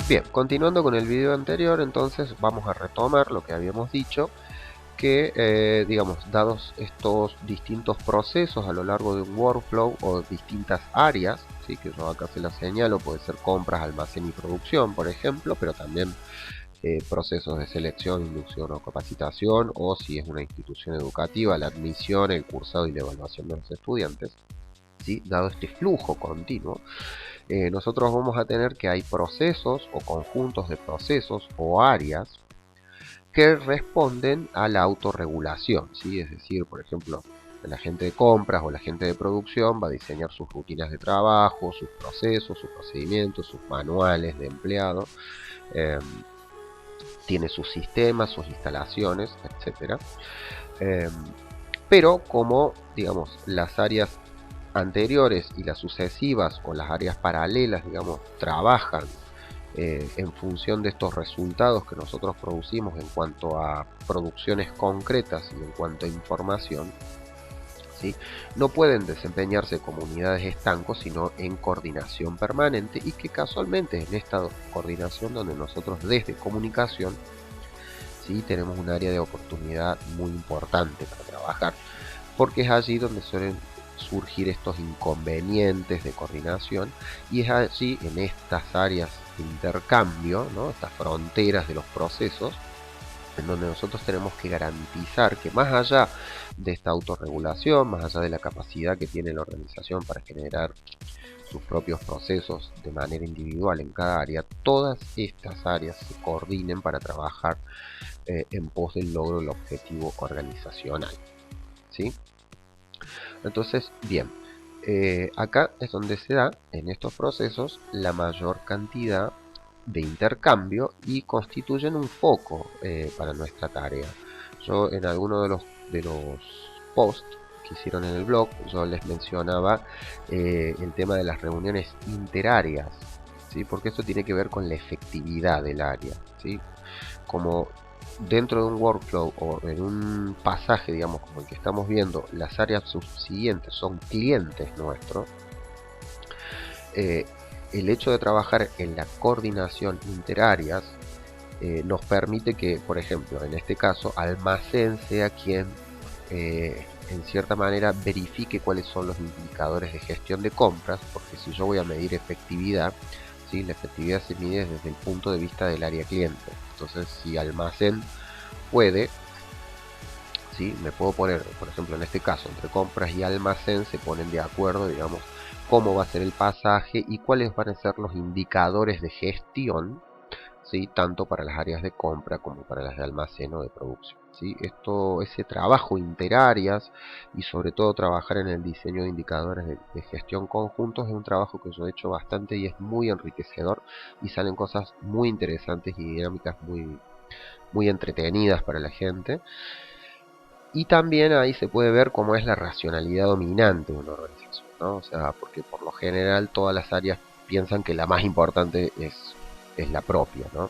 Bien, continuando con el video anterior, entonces vamos a retomar lo que habíamos dicho, que digamos, dados estos distintos procesos a lo largo de un workflow o distintas áreas, ¿sí? Que yo acá se las señalo, puede ser compras, almacén y producción, por ejemplo, pero también procesos de selección, inducción o capacitación, o si es una institución educativa, la admisión, el cursado y la evaluación de los estudiantes. ¿Sí? Dado este flujo continuo, nosotros vamos a tener que hay procesos o conjuntos de procesos o áreas que responden a la autorregulación, ¿sí? Es decir, por ejemplo, la gente de compras o la gente de producción va a diseñar sus rutinas de trabajo, sus procesos, sus procedimientos, sus manuales de empleado, eh, tiene sus sistemas, sus instalaciones, etcétera. Eh, pero como, digamos, las áreas anteriores y las sucesivas o las áreas paralelas, digamos, trabajan en función de estos resultados que nosotros producimos en cuanto a producciones concretas y en cuanto a información, ¿sí? No pueden desempeñarse como unidades estancos, sino en coordinación permanente, y que casualmente en esta coordinación donde nosotros desde comunicación, ¿sí? Tenemos un área de oportunidad muy importante para trabajar, porque es allí donde suelen surgir estos inconvenientes de coordinación, y es allí, en estas áreas de intercambio, ¿no? Estas fronteras de los procesos, en donde nosotros tenemos que garantizar que más allá de esta autorregulación, más allá de la capacidad que tiene la organización para generar sus propios procesos de manera individual en cada área, todas estas áreas se coordinen para trabajar en pos del logro del objetivo organizacional, ¿sí? Entonces, bien, acá es donde se da en estos procesos la mayor cantidad de intercambio y constituyen un foco para nuestra tarea. Yo en alguno de los posts que hicieron en el blog, yo les mencionaba el tema de las reuniones interáreas, ¿sí? Porque esto tiene que ver con la efectividad del área, ¿sí? Como dentro de un workflow o en un pasaje, digamos, como el que estamos viendo, las áreas subsiguientes son clientes nuestros, eh, el hecho de trabajar en la coordinación interáreas nos permite que, por ejemplo, en este caso, almacén sea quien en cierta manera verifique cuáles son los indicadores de gestión de compras, porque si yo voy a medir efectividad, ¿sí? La efectividad se mide desde el punto de vista del área cliente. Entonces, si almacén puede, ¿sí? Me puedo poner, por ejemplo, en este caso, entre compras y almacén se ponen de acuerdo, digamos, cómo va a ser el pasaje y cuáles van a ser los indicadores de gestión, ¿sí? Tanto para las áreas de compra como para las de almacén o de producción, ¿sí? Ese trabajo interáreas y sobre todo trabajar en el diseño de indicadores de gestión conjuntos es un trabajo que yo he hecho bastante y es muy enriquecedor, y salen cosas muy interesantes y dinámicas muy entretenidas para la gente. Y también ahí se puede ver cómo es la racionalidad dominante de una organización, ¿no? O sea, porque por lo general todas las áreas piensan que la más importante es la propia, ¿no?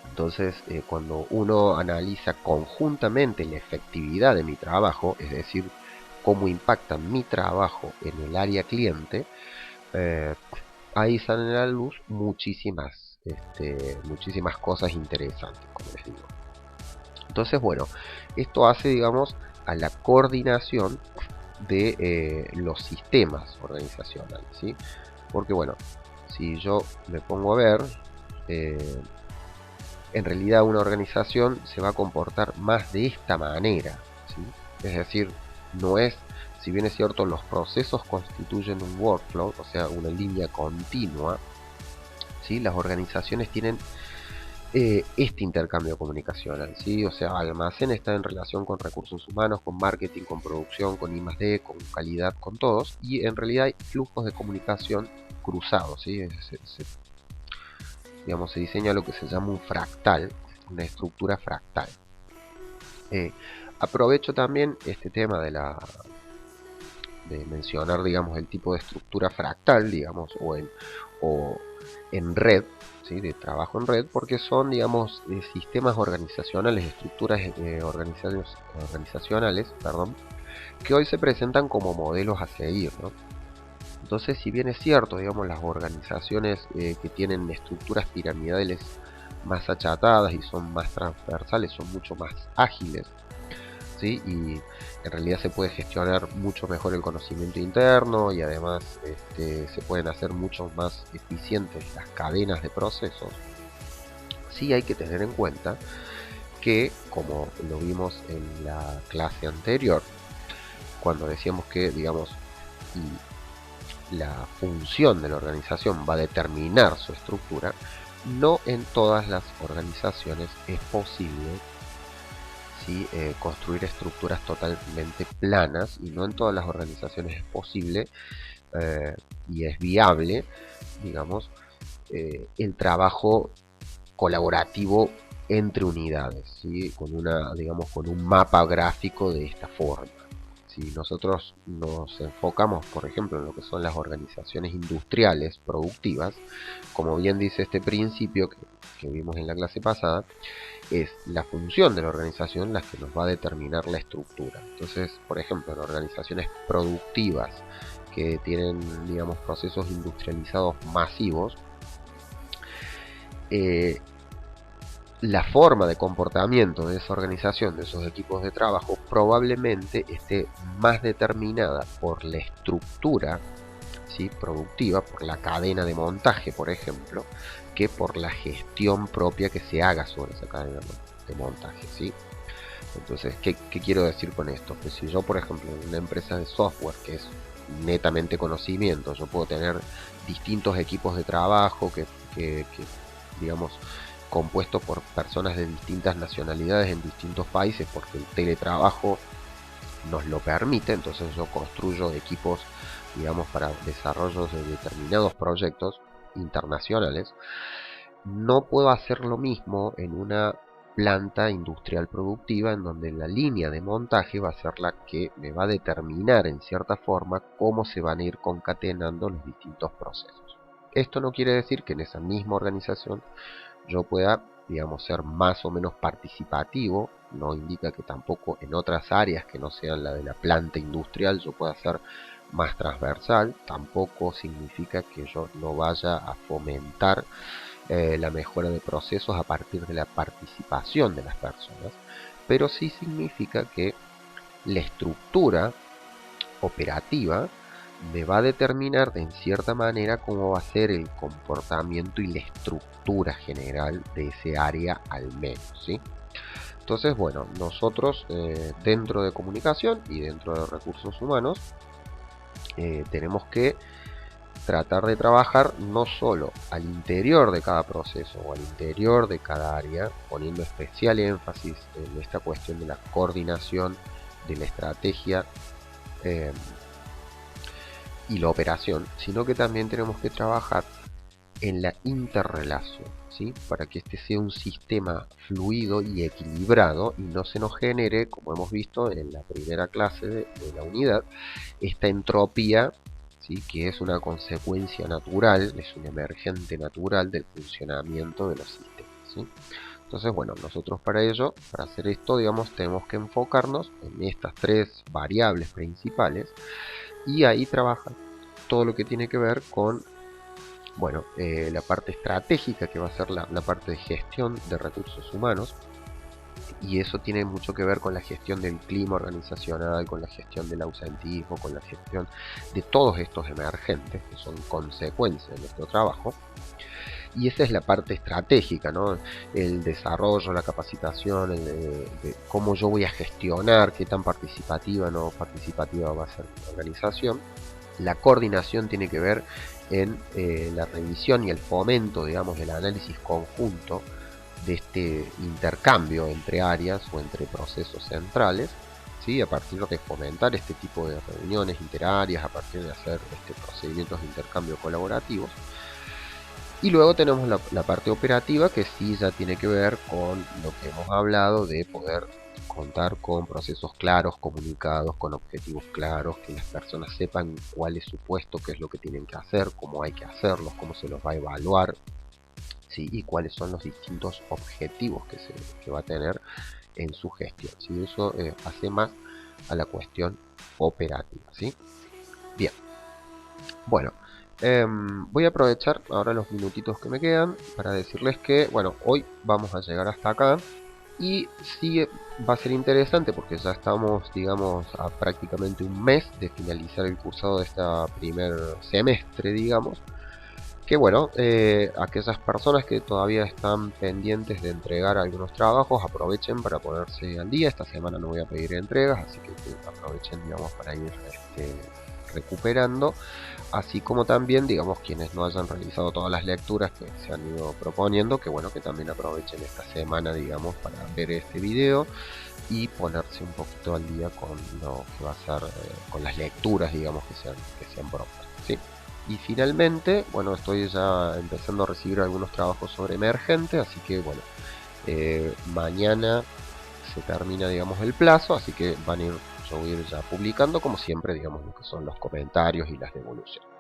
Entonces, cuando uno analiza conjuntamente la efectividad de mi trabajo, es decir, cómo impacta mi trabajo en el área cliente, eh, ahí salen a la luz muchísimas cosas interesantes, como les digo. Entonces, bueno, esto hace, digamos, a la coordinación de los sistemas organizacionales, ¿sí? Porque, bueno, si yo me pongo a ver, eh, en realidad una organización se va a comportar más de esta manera, ¿sí? Es decir, no es, si bien es cierto, los procesos constituyen un workflow, o sea, una línea continua, ¿sí? Las organizaciones tienen este intercambio comunicacional, ¿sí? O sea, almacén está en relación con recursos humanos, con marketing, con producción, con I+D, con calidad, con todos, y en realidad hay flujos de comunicación cruzados, ¿sí? Digamos, se diseña lo que se llama un fractal, una estructura fractal. Eh, Aprovecho también este tema de mencionar, digamos, el tipo de estructura fractal, digamos, o en red, ¿sí? De trabajo en red, porque son, digamos, sistemas organizacionales, estructuras organizacionales, perdón, que hoy se presentan como modelos a seguir, ¿no? Entonces, si bien es cierto, digamos, las organizaciones que tienen estructuras piramidales más achatadas y son más transversales, son mucho más ágiles, ¿sí? Y en realidad se puede gestionar mucho mejor el conocimiento interno y además se pueden hacer mucho más eficientes las cadenas de procesos. Sí hay que tener en cuenta que, como lo vimos en la clase anterior, cuando decíamos que, digamos, la función de la organización va a determinar su estructura, no en todas las organizaciones es posible, ¿sí? Construir estructuras totalmente planas, y no en todas las organizaciones es posible y es viable, digamos, el trabajo colaborativo entre unidades, ¿sí? Con una, digamos, con un mapa gráfico de esta forma. Si nosotros nos enfocamos, por ejemplo, en lo que son las organizaciones industriales productivas, como bien dice este principio que vimos en la clase pasada, es la función de la organización la que nos va a determinar la estructura. Entonces, por ejemplo, en organizaciones productivas que tienen, digamos, procesos industrializados masivos, eh, la forma de comportamiento de esa organización, de esos equipos de trabajo, probablemente esté más determinada por la estructura, ¿sí? Productiva, por la cadena de montaje, por ejemplo, que por la gestión propia que se haga sobre esa cadena de montaje, ¿sí? Entonces, ¿qué quiero decir con esto? Que si yo, por ejemplo, en una empresa de software que es netamente conocimiento, yo puedo tener distintos equipos de trabajo que digamos, compuestos por personas de distintas nacionalidades en distintos países, porque el teletrabajo nos lo permite. Entonces yo construyo equipos, digamos, para desarrollos de determinados proyectos internacionales. No puedo hacer lo mismo en una planta industrial productiva, en donde la línea de montaje va a ser la que me va a determinar en cierta forma cómo se van a ir concatenando los distintos procesos. Esto no quiere decir que en esa misma organización yo pueda, digamos, ser más o menos participativo. No indica que tampoco en otras áreas que no sean la de la planta industrial yo pueda ser más transversal. Tampoco significa que yo no vaya a fomentar la mejora de procesos a partir de la participación de las personas, pero sí significa que la estructura operativa me va a determinar de en cierta manera cómo va a ser el comportamiento y la estructura general de ese área al menos, ¿sí? Entonces, bueno, nosotros dentro de comunicación y dentro de recursos humanos tenemos que tratar de trabajar no solo al interior de cada proceso o al interior de cada área, poniendo especial énfasis en esta cuestión de la coordinación, de la estrategia eh, y la operación, sino que también tenemos que trabajar en la interrelación, ¿sí? Para que este sea un sistema fluido y equilibrado y no se nos genere, como hemos visto en la primera clase de la unidad, esta entropía, ¿sí? Que es una consecuencia natural, es un emergente natural del funcionamiento de los sistemas, ¿sí? Entonces, bueno, nosotros para ello, para hacer esto, digamos, tenemos que enfocarnos en estas tres variables principales y ahí trabaja todo lo que tiene que ver con, bueno, la parte estratégica, que va a ser la parte de gestión de recursos humanos, y eso tiene mucho que ver con la gestión del clima organizacional, con la gestión del ausentismo, con la gestión de todos estos emergentes que son consecuencia de nuestro trabajo. Y esa es la parte estratégica, ¿no? El desarrollo, la capacitación, de cómo yo voy a gestionar, qué tan participativa o no participativa va a ser la organización. La coordinación tiene que ver en la revisión y el fomento, digamos, del análisis conjunto de este intercambio entre áreas o entre procesos centrales, ¿sí? A partir de fomentar este tipo de reuniones interáreas, a partir de hacer procedimientos de intercambio colaborativos. Y luego tenemos la parte operativa, que sí ya tiene que ver con lo que hemos hablado de poder contar con procesos claros, comunicados, con objetivos claros, que las personas sepan cuál es su puesto, qué es lo que tienen que hacer, cómo hay que hacerlos, cómo se los va a evaluar, ¿sí? Y cuáles son los distintos objetivos que va a tener en su gestión, ¿sí? Eso hace más a la cuestión operativa, ¿sí? Bien. Bueno, voy a aprovechar ahora los minutitos que me quedan para decirles que, bueno, hoy vamos a llegar hasta acá. Y sí va a ser interesante porque ya estamos, digamos, a prácticamente un mes de finalizar el cursado de este primer semestre, digamos. Que bueno, aquellas personas que todavía están pendientes de entregar algunos trabajos, aprovechen para ponerse al día. Esta semana no voy a pedir entregas, así que aprovechen, digamos, para ir recuperando. Así como también, digamos, quienes no hayan realizado todas las lecturas que se han ido proponiendo, que bueno, que también aprovechen esta semana, digamos, para ver este video y ponerse un poquito al día con lo que va a ser, con las lecturas, digamos, que sean propuestas, ¿sí? Y finalmente, bueno, estoy ya empezando a recibir algunos trabajos sobre emergente, así que bueno, mañana se termina, digamos, el plazo, así que yo voy a ir ya publicando, como siempre, digamos, lo que son los comentarios y las devoluciones.